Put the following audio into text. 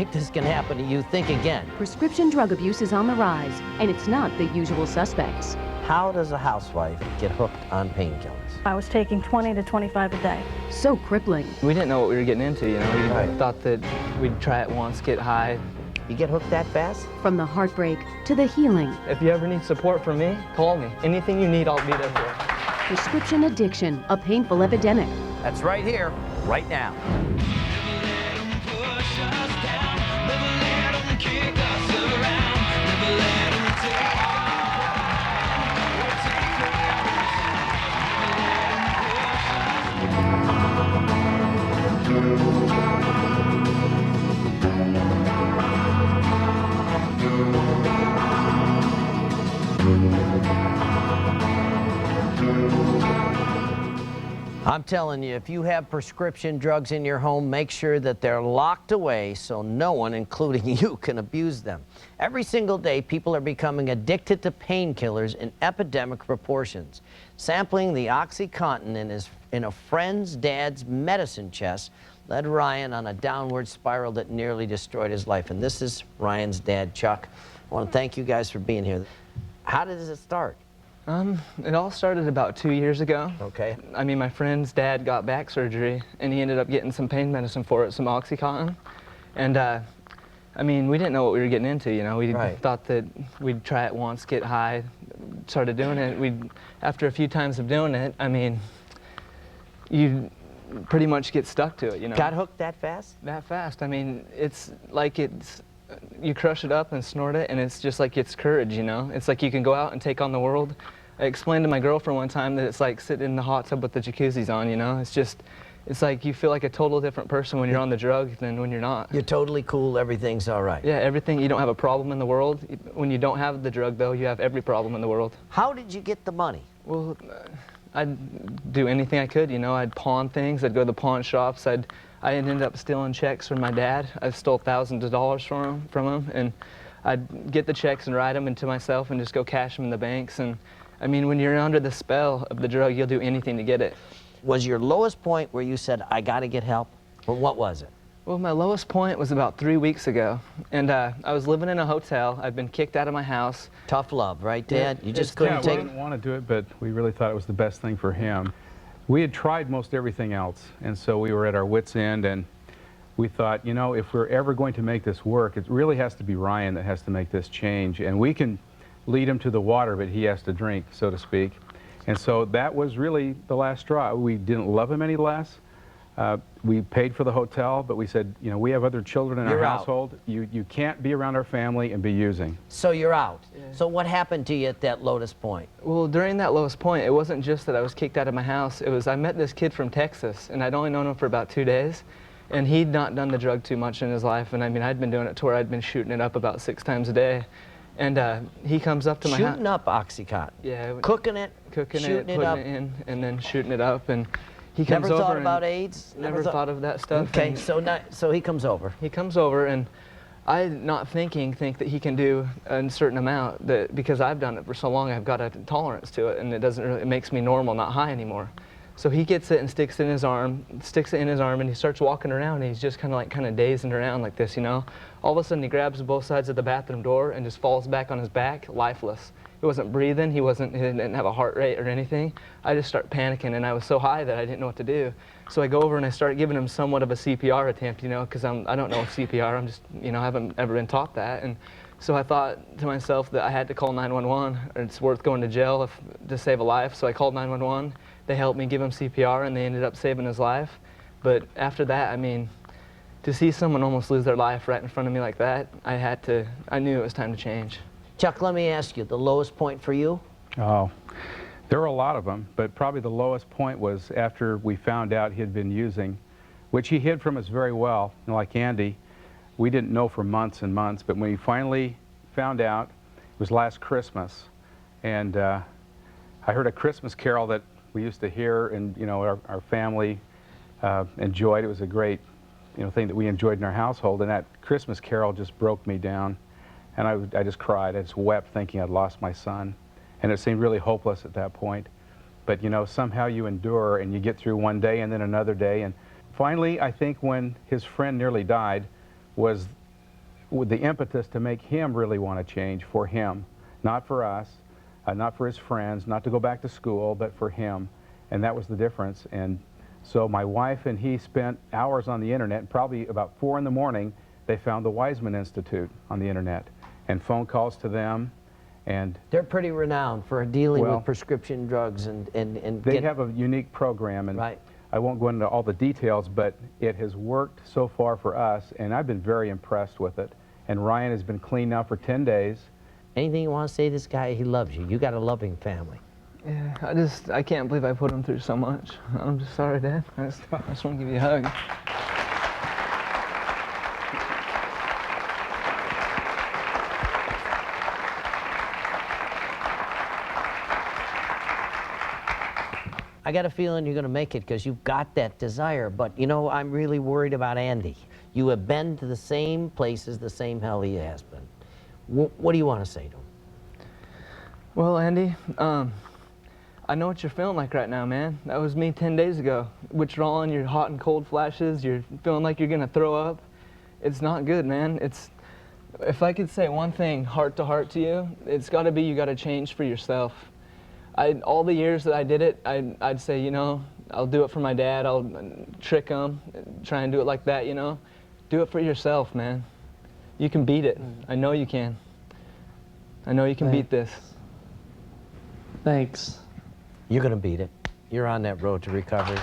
think this can happen to you, think again. Prescription drug abuse is on the rise, and it's not the usual suspects. How does a housewife get hooked on painkillers? I was taking 20 to 25 a day. So crippling. We didn't know what we were getting into, you know. We Right. thought that we'd try it once, get high. You get hooked that fast? From the heartbreak to the healing. If you ever need support from me, call me. Anything you need, I'll be there for you. Prescription addiction, a painful epidemic. That's right here, right now. I'm telling you, if you have prescription drugs in your home, make sure that they're locked away so no one, including you, can abuse them. Every single day, people are becoming addicted to painkillers in epidemic proportions. Sampling the Oxycontin in a friend's dad's medicine chest led Ryan on a downward spiral that nearly destroyed his life. And this is Ryan's dad, Chuck. I want to thank you guys for being here. How did it start? It all started about 2 years ago. Okay. I mean, my friend's dad got back surgery, and he ended up getting some pain medicine for it, some Oxycontin. And, I mean, we didn't know what we were getting into, you know. We Right. thought that we'd try it once, get high, started doing it. After a few times of doing it, I mean, you pretty much get stuck to it, you know. Got hooked that fast? That fast. I mean, it's like you crush it up and snort it, and it's just like it's courage, you know. It's like you can go out and take on the world. I explained to my girlfriend one time that it's like sitting in the hot tub with the jacuzzis on, you know. It's like you feel like a total different person when you're on the drug than when you're not. You're totally cool, everything's all right. Yeah, everything, you don't have a problem in the world. When you don't have the drug, though, you have every problem in the world. How did you get the money? Well, I'd do anything I could, you know. I'd pawn things, I'd go to the pawn shops, I ended up stealing checks from my dad. I stole thousands of dollars from him, and I'd get the checks and write them into myself and just go cash them in the banks. And I mean, when you're under the spell of the drug, you'll do anything to get it. Was your lowest point where you said, I gotta get help? Or what was it? Well, my lowest point was about 3 weeks ago, and I was living in a hotel. I'd been kicked out of my house. Tough love, right, Dad? Yeah, You just it's couldn't tough. take We didn't want to do it, but we really thought it was the best thing for him. We had tried most everything else, and so we were at our wits' end, and we thought, you know, if we're ever going to make this work, it really has to be Ryan that has to make this change, and we can lead him to the water, but he has to drink, so to speak. And so that was really the last straw. We didn't love him any less. We paid for the hotel, but we said, you know, we have other children in You're our out. household. You can't be around our family and be using. So you're out. Yeah. So what happened to you at that lowest point? Well, during that lowest point, it wasn't just that I was kicked out of my house. It was I met this kid from Texas, and I'd only known him for about 2 days. And he'd not done the drug too much in his life. And I mean, I'd been doing it to where I'd been shooting it up about 6 times a day. And he comes up to my house. Shooting up Oxycontin. Yeah. Cooking it, Cooking shooting it, it putting up. it in, and then shooting it up. And he comes Never over thought and about AIDS? Never thought of that stuff. Okay, and so he comes over. he comes over, and I, not think that he can do a certain amount, that because I've done it for so long, I've got a tolerance to it, and it makes me normal, not high anymore. So he gets it and sticks it in his arm, and he starts walking around, and he's just kind of dazing around like this, you know. All of a sudden, he grabs both sides of the bathroom door and just falls back on his back, lifeless. He wasn't breathing, he didn't have a heart rate or anything. I just start panicking, and I was so high that I didn't know what to do. So I go over and I start giving him somewhat of a CPR attempt, you know, because I don't know CPR, I'm just, you know, I haven't ever been taught that. And so I thought to myself that I had to call 911, or it's worth going to jail to save a life. So I called 911, they helped me give him CPR, and they ended up saving his life. But after that, I mean, to see someone almost lose their life right in front of me like that, I knew it was time to change. Chuck, let me ask you, the lowest point for you? Oh, there were a lot of them, but probably the lowest point was after we found out he had been using, which he hid from us very well, like Andy. We didn't know for months and months, but when we finally found out, it was last Christmas, and I heard a Christmas carol that we used to hear, and you know, our family enjoyed. It was a great, you know, thing that we enjoyed in our household, and that Christmas carol just broke me down. And I just cried. I just wept thinking I'd lost my son. And it seemed really hopeless at that point. But, you know, somehow you endure and you get through one day and then another day. And finally, I think when his friend nearly died was with the impetus to make him really want to change for him, not for us, not for his friends, not to go back to school, but for him. And that was the difference. And so my wife and he spent hours on the internet, and probably about 4 in the morning, they found the Waismann Institute on the internet, and phone calls to them. And they're pretty renowned for dealing well, with prescription drugs and they have a unique program, and right. I won't go into all the details, but it has worked so far for us, and I've been very impressed with it. And Ryan has been clean now for 10 days. Anything you want to say to this guy? He loves you. You got a loving family. Yeah, I can't believe I put him through so much. I'm just sorry, Dad. I just want to give you a hug. I got a feeling you're going to make it because you've got that desire. But, you know, I'm really worried about Andy. You have been to the same places, the same hell he has been. What do you want to say to him? Well, Andy, I know what you're feeling like right now, man. That was me 10 days ago. Withdrawing, your hot and cold flashes, you're feeling like you're going to throw up. It's not good, man. If I could say one thing, heart to heart to you, it's got to be you got to change for yourself. All the years that I did it, I'd say, you know, I'll do it for my dad, I'll trick him, try and do it like that, you know. Do it for yourself, man. You can beat it. I know you can. I know you can beat this. Thanks. You're going to beat it. You're on that road to recovery.